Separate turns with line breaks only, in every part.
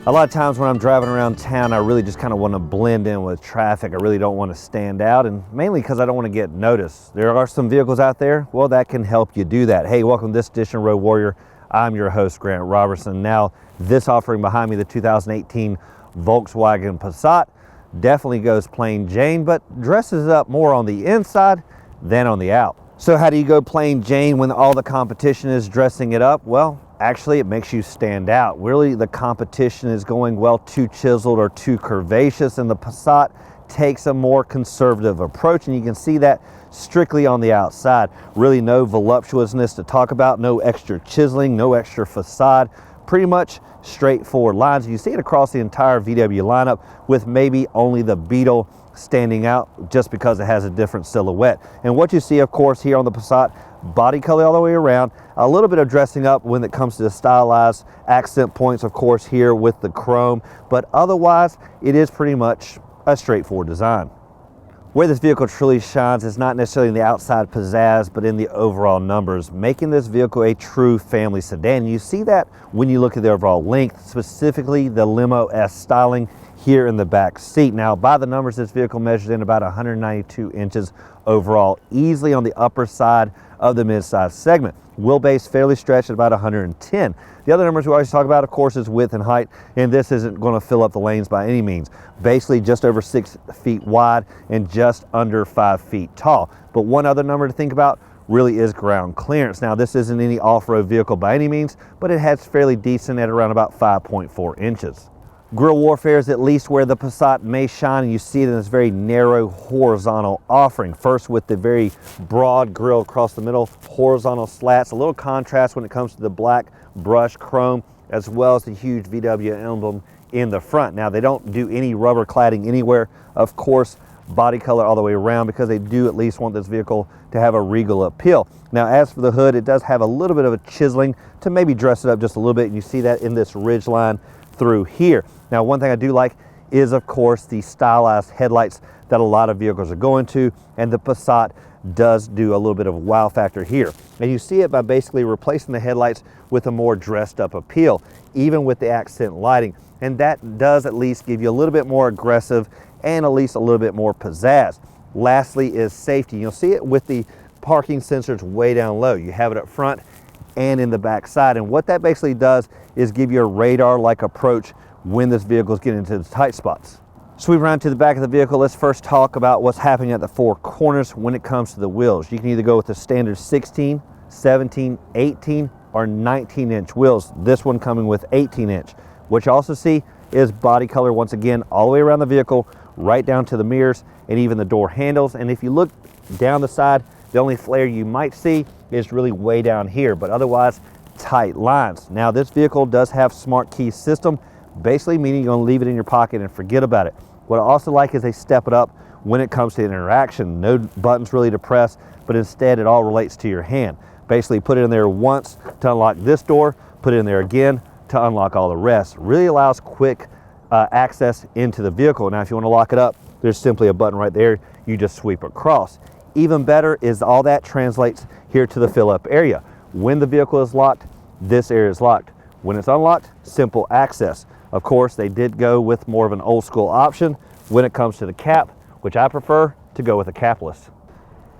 A lot of times when I'm driving around town, I really just kind of want to blend in with traffic. I really don't want to stand out, and mainly because I don't want to get noticed. There are some vehicles out there, well, that can help you do that. Hey, welcome to this edition of Road Warrior. I'm your host, Grant Roberson. Now, this offering behind me, the 2018 Volkswagen Passat, definitely goes plain Jane, but dresses up more on the inside than on the out. So how do you go plain Jane when all the competition is dressing it up? Well, actually, it makes you stand out. Really, the competition is going, well, too chiseled or too curvaceous, and the Passat takes a more conservative approach, and you can see that strictly on the outside. Really no voluptuousness to talk about, no extra chiseling, no extra facade, pretty much straightforward lines. You see it across the entire VW lineup, with maybe only the Beetle standing out just because it has a different silhouette. And what you see, of course, here on the Passat, body color all the way around, a little bit of dressing up when it comes to the stylized accent points, of course, here with the chrome, but otherwise it is pretty much a straightforward design. Where this vehicle truly shines is not necessarily in the outside pizzazz, but in the overall numbers, making this vehicle a true family sedan. You see that when you look at the overall length, specifically the limo-esque styling here in the back seat. Now, by the numbers, this vehicle measures in about 192 inches overall, easily on the upper side of the mid-size segment. Wheelbase fairly stretched at about 110. The other numbers we always talk about, of course, is width and height, and this isn't going to fill up the lanes by any means. Basically just over 6 feet wide and just under 5 feet tall. But one other number to think about really is ground clearance. Now, this isn't any off-road vehicle by any means, but it has fairly decent at around about 5.4 inches. Grille warfare is at least where the Passat may shine, and you see it in this very narrow horizontal offering. First with the very broad grille across the middle, horizontal slats, a little contrast when it comes to the black brushed chrome, as well as the huge VW emblem in the front. Now, they don't do any rubber cladding anywhere, of course, body color all the way around, because they do at least want this vehicle to have a regal appeal. Now, as for the hood, it does have a little bit of a chiseling to maybe dress it up just a little bit, and you see that in this ridge line through here. Now, one thing I do like is, of course, the stylized headlights that a lot of vehicles are going to, and the Passat does do a little bit of a wow factor here. And you see it by basically replacing the headlights with a more dressed up appeal, even with the accent lighting. And that does at least give you a little bit more aggressive and at least a little bit more pizzazz. Lastly is safety. You'll see it with the parking sensors way down low. You have it up front and in the back side. And what that basically does is give you a radar-like approach when this vehicle is getting into the tight spots. Sweep around to the back of the vehicle. Let's first talk about what's happening at the four corners when it comes to the wheels. You can either go with the standard 16, 17, 18, or 19-inch wheels. This one coming with 18-inch. What you also see is body color, once again, all the way around the vehicle, right down to the mirrors and even the door handles. And if you look down the side, the only flare you might see is really way down here, but otherwise tight lines. Now, this vehicle does have smart key system, basically meaning you're going to leave it in your pocket and forget about it. What I also like is they step it up when it comes to interaction. No buttons really to press, but instead it all relates to your hand. Basically put it in there once to unlock this door, put it in there again to unlock all the rest. Really allows quick access into the vehicle. Now, if you want to lock it up, there's simply a button right there. You just sweep across. Even better is all that translates here to the fill-up area. When the vehicle is locked, this area is locked. When it's unlocked, simple access. Of course, they did go with more of an old school option when it comes to the cap, which I prefer to go with a capless.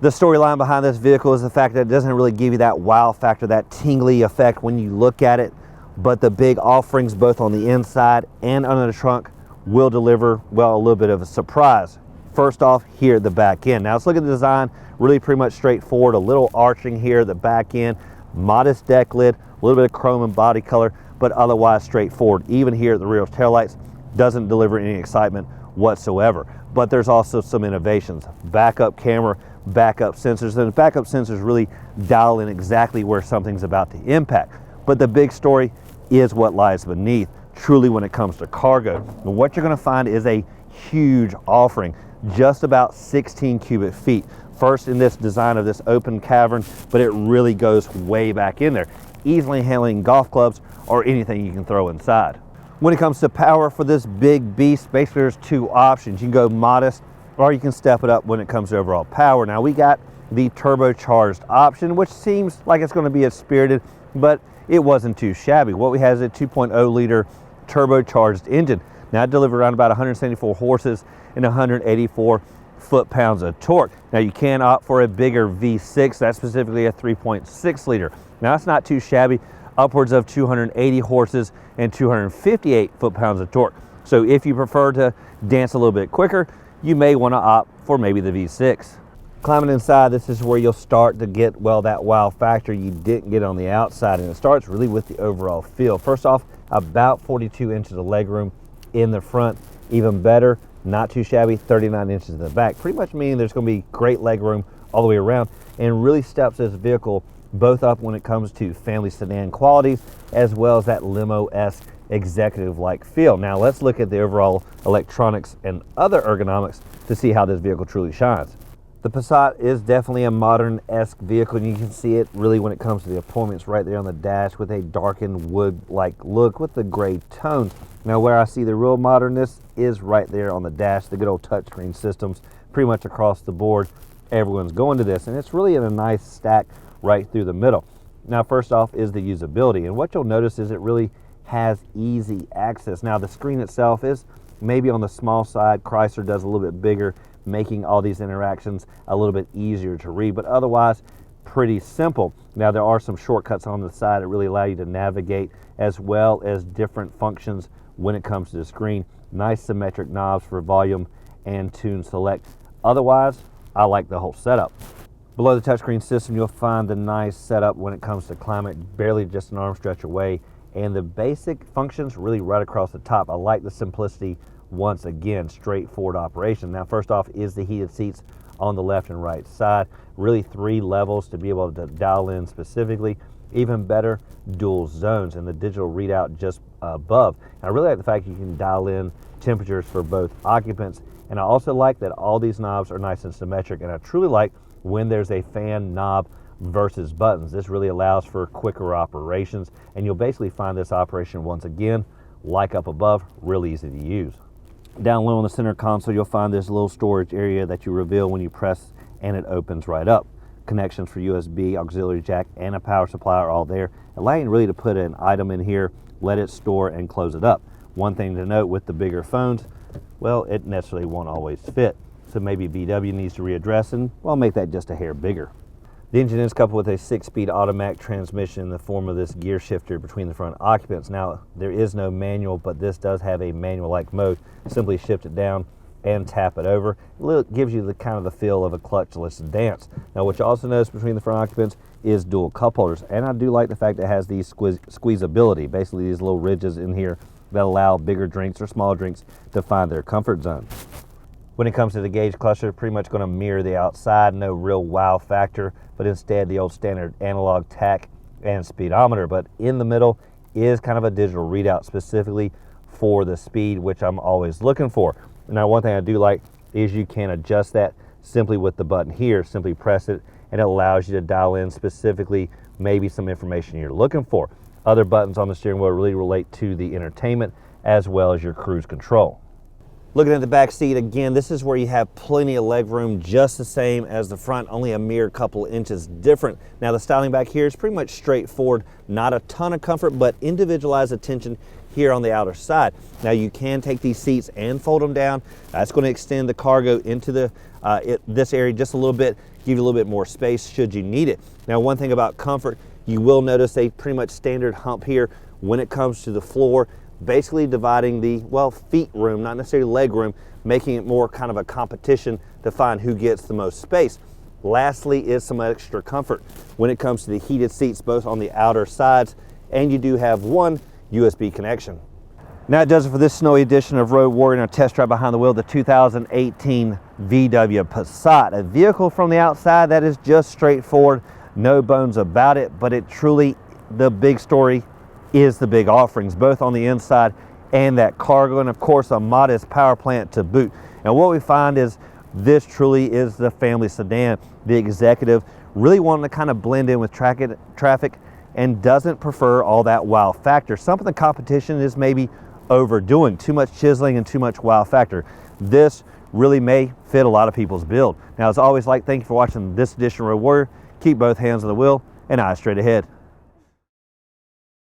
The storyline behind this vehicle is the fact that it doesn't really give you that wow factor, that tingly effect when you look at it, but the big offerings both on the inside and under the trunk will deliver, well, a little bit of a surprise. First off, here at the back end. Now, let's look at the design. Really pretty much straightforward. A little arching here at the back end, modest deck lid, a little bit of chrome and body color, but otherwise straightforward. Even here at the rear taillights, doesn't deliver any excitement whatsoever. But there's also some innovations. Backup camera, backup sensors, and the backup sensors really dial in exactly where something's about to impact. But the big story is what lies beneath, truly, when it comes to cargo. And what you're going to find is a huge offering, just about 16 cubic feet. First in this design of this open cavern, but it really goes way back in there, easily handling golf clubs or anything you can throw inside. When it comes to power for this big beast, basically there's two options. You can go modest, or you can step it up when it comes to overall power. Now, we got the turbocharged option, which seems like it's going to be as spirited, but it wasn't too shabby. What we have is a 2.0 liter turbocharged engine. Now it delivers around about 174 horses and 184 foot-pounds of torque. Now you can opt for a bigger V6, that's specifically a 3.6 liter. Now that's not too shabby, upwards of 280 horses and 258 foot-pounds of torque. So if you prefer to dance a little bit quicker, you may want to opt for maybe the V6. Climbing inside, this is where you'll start to get, well, that wow factor you didn't get on the outside, and it starts really with the overall feel. First off, about 42 inches of legroom in the front. Even better, not too shabby, 39 inches in the back. Pretty much meaning there's going to be great legroom all the way around, and really steps this vehicle both up when it comes to family sedan qualities as well as that limo-esque executive-like feel. Now let's look at the overall electronics and other ergonomics to see how this vehicle truly shines. The Passat is definitely a modern-esque vehicle, and you can see it really when it comes to the appointments right there on the dash with a darkened wood-like look with the gray tones. Now where I see the real modernness is right there on the dash, the good old touchscreen systems pretty much across the board. Everyone's going to this, and it's really in a nice stack right through the middle. Now first off is the usability, and what you'll notice is it really has easy access. Now the screen itself is maybe on the small side. Chrysler does a little bit bigger, making all these interactions a little bit easier to read, but otherwise pretty simple. Now there are some shortcuts on the side that really allow you to navigate as well as different functions when it comes to the screen. Nice symmetric knobs for volume and tune select. Otherwise, I like the whole setup. Below the touchscreen system, you'll find the nice setup when it comes to climate, barely just an arm stretch away, and the basic functions really right across the top. I like the simplicity. Once again, straightforward operation. Now first off is the heated seats on the left and right side. Really 3 levels to be able to dial in specifically. Even better, dual zones and the digital readout just above. And I really like the fact you can dial in temperatures for both occupants, and I also like that all these knobs are nice and symmetric, and I truly like when there's a fan knob versus buttons. This really allows for quicker operations, and you'll basically find this operation once again like up above, really easy to use. Down low on the center console, you'll find this little storage area that you reveal when you press, and it opens right up. Connections for USB, auxiliary jack, and a power supply are all there, allowing you really to put an item in here, let it store, and close it up. One thing to note with the bigger phones, well, it necessarily won't always fit. So maybe VW needs to readdress and, well, make that just a hair bigger. The engine is coupled with a 6-speed automatic transmission in the form of this gear shifter between the front occupants. Now, there is no manual, but this does have a manual-like mode. Simply shift it down and tap it over. It gives you the kind of the feel of a clutchless dance. Now, what you also notice between the front occupants is dual cup holders, and I do like the fact that it has these squeezability, basically these little ridges in here that allow bigger drinks or small drinks to find their comfort zone. When it comes to the gauge cluster, pretty much going to mirror the outside, no real wow factor, but instead the old standard analog tach and speedometer. But in the middle is kind of a digital readout specifically for the speed, which I'm always looking for. Now, one thing I do like is you can adjust that simply with the button here. Simply press it and it allows you to dial in specifically maybe some information you're looking for. Other buttons on the steering wheel really relate to the entertainment as well as your cruise control. Looking at the back seat, again, this is where you have plenty of leg room, just the same as the front, only a mere couple inches different. Now the styling back here is pretty much straightforward, not a ton of comfort, but individualized attention here on the outer side. Now you can take these seats and fold them down. That's going to extend the cargo into the this area just a little bit, give you a little bit more space should you need it. Now, one thing about comfort, you will notice a pretty much standard hump here when it comes to the floor, basically dividing the, well, feet room, not necessarily leg room, making it more kind of a competition to find who gets the most space. Lastly is some extra comfort when it comes to the heated seats, both on the outer sides, and you do have one USB connection. Now it does it for this snowy edition of Road Warrior, and a test drive behind the wheel, the 2018 VW Passat, a vehicle from the outside that is just straightforward, no bones about it, but it truly, the big story is the big offerings, both on the inside and that cargo, and of course a modest power plant to boot. And what we find is this truly is the family sedan. The executive really wanting to kind of blend in with traffic and doesn't prefer all that wow factor. Some of the competition is maybe overdoing, too much chiseling and too much wow factor. This really may fit a lot of people's build. Now, as always, thank you for watching this edition of Road Warrior. Keep both hands on the wheel and eyes straight ahead.